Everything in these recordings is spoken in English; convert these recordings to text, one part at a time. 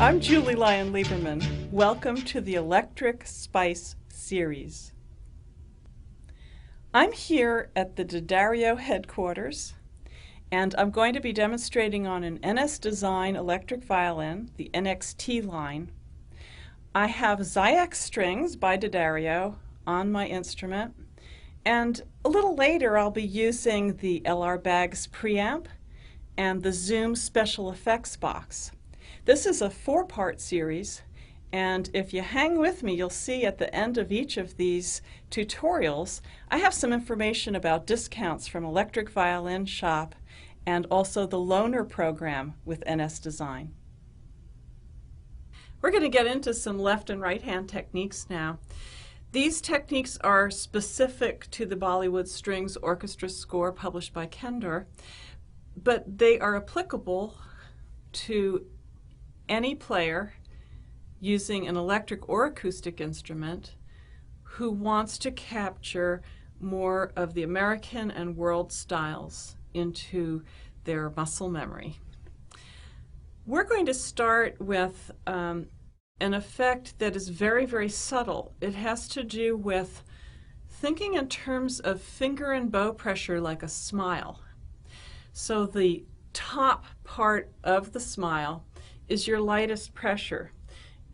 I'm Julie Lyonn Lieberman. Welcome to the Electric Spice series. I'm here at the D'Addario headquarters, and I'm going to be demonstrating on an NS Design electric violin, the NXT line. I have Zyx strings by D'Addario on my instrument, and a little later I'll be using the LR Baggs preamp and the Zoom special effects box. This is a 4-part series, and if you hang with me, you'll see at the end of each of these tutorials, I have some information about discounts from Electric Violin Shop and also the Loaner program with NS Design. We're going to get into some left and right hand techniques now. These techniques are specific to the Bollywood Strings orchestra score published by Kendor, but they are applicable to any player using an electric or acoustic instrument who wants to capture more of the American and world styles into their muscle memory. We're going to start with an effect that is very, very subtle. It has to do with thinking in terms of finger and bow pressure like a smile. So the top part of the smile is your lightest pressure,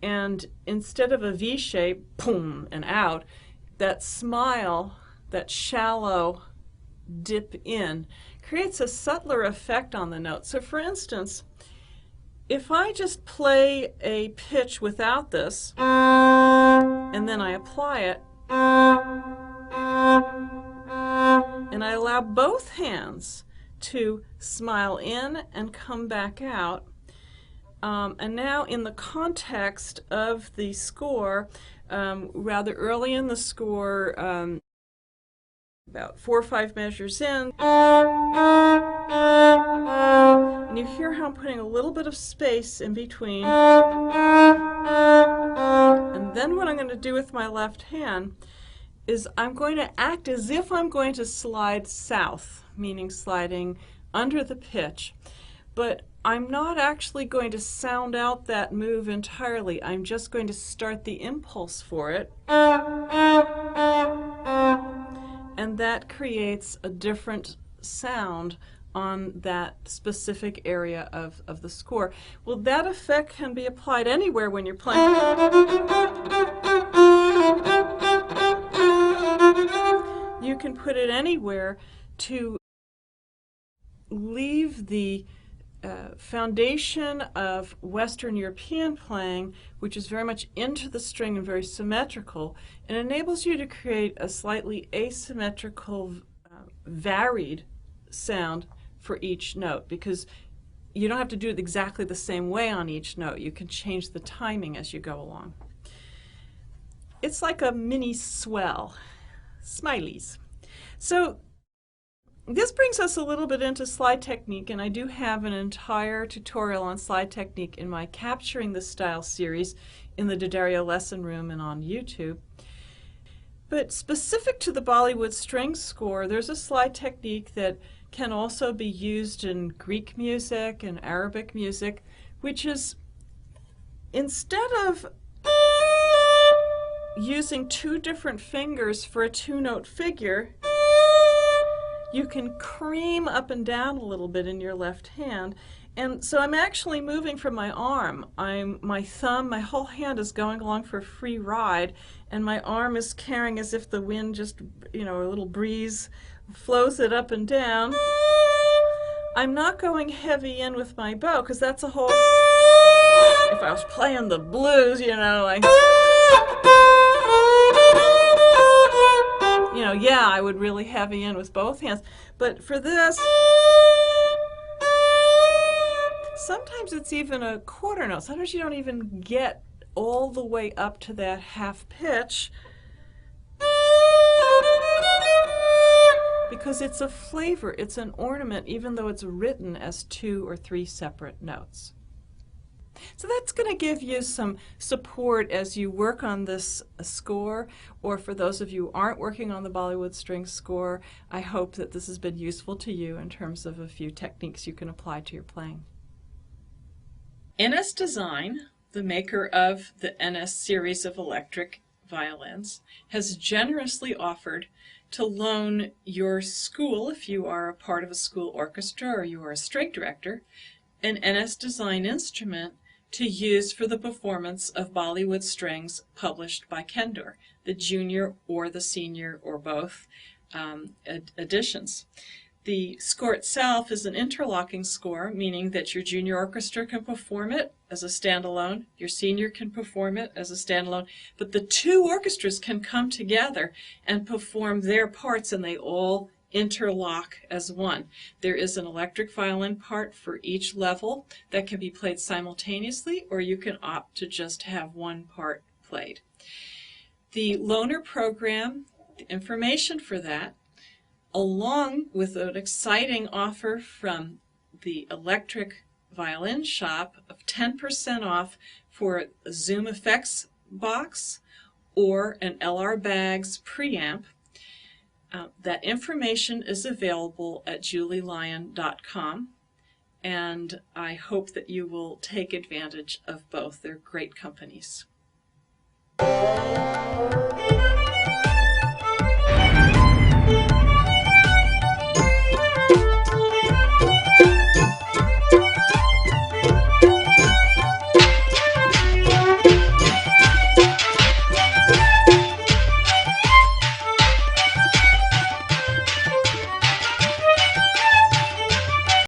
and instead of a V shape, boom, and out, that smile, that shallow dip in, creates a subtler effect on the note. So for instance, if I just play a pitch without this, and then I apply it, and I allow both hands to smile in and come back out, and now in the context of the score, rather early in the score, about 4 or 5 measures in, and you hear how I'm putting a little bit of space in between. And then what I'm going to do with my left hand is I'm going to act as if I'm going to slide south, meaning sliding under the pitch, but I'm not actually going to sound out that move entirely. I'm just going to start the impulse for it, and that creates a different sound on that specific area of the score. Well, that effect can be applied anywhere when you're playing. You can put it anywhere to leave the foundation of Western European playing, which is very much into the string and very symmetrical, and enables you to create a slightly asymmetrical, varied sound for each note, because you don't have to do it exactly the same way on each note. You can change the timing as you go along. It's like a mini swell. Smileys. So this brings us a little bit into slide technique, and I do have an entire tutorial on slide technique in my Capturing the Style series in the D'Addario lesson room and on YouTube. But specific to the Bollywood Strings score, there's a slide technique that can also be used in Greek music and Arabic music, which is, instead of using 2 different fingers for a 2-note figure, you can cream up and down a little bit in your left hand. And so I'm actually moving from my arm. My thumb, my whole hand is going along for a free ride, and my arm is carrying as if the wind just, a little breeze flows it up and down. I'm not going heavy in with my bow, because that's a whole, if I was playing the blues, yeah, I would really heavy in with both hands. But for this, sometimes it's even a quarter note. Sometimes you don't even get all the way up to that half pitch, because it's a flavor, it's an ornament, even though it's written as 2 or 3 separate notes. So that's going to give you some support as you work on this score, or for those of you who aren't working on the Bollywood Strings score, I hope that this has been useful to you in terms of a few techniques you can apply to your playing. NS Design the maker of the NS series of electric violins, has generously offered to loan your school, if you are a part of a school orchestra or you are a string director, an NS Design instrument to use for the performance of Bollywood Strings published by Kendor, the junior or the senior or both editions. The score itself is an interlocking score, meaning that your junior orchestra can perform it as a standalone, your senior can perform it as a standalone, but the two orchestras can come together and perform their parts, and they all interlock as one. There is an electric violin part for each level that can be played simultaneously, or you can opt to just have one part played. The loaner program, the information for that, along with an exciting offer from the electric violin shop of 10% off for a Zoom Effects box or an LR Bags preamp. That information is available at julielyon.com, and I hope that you will take advantage of both. They're great companies.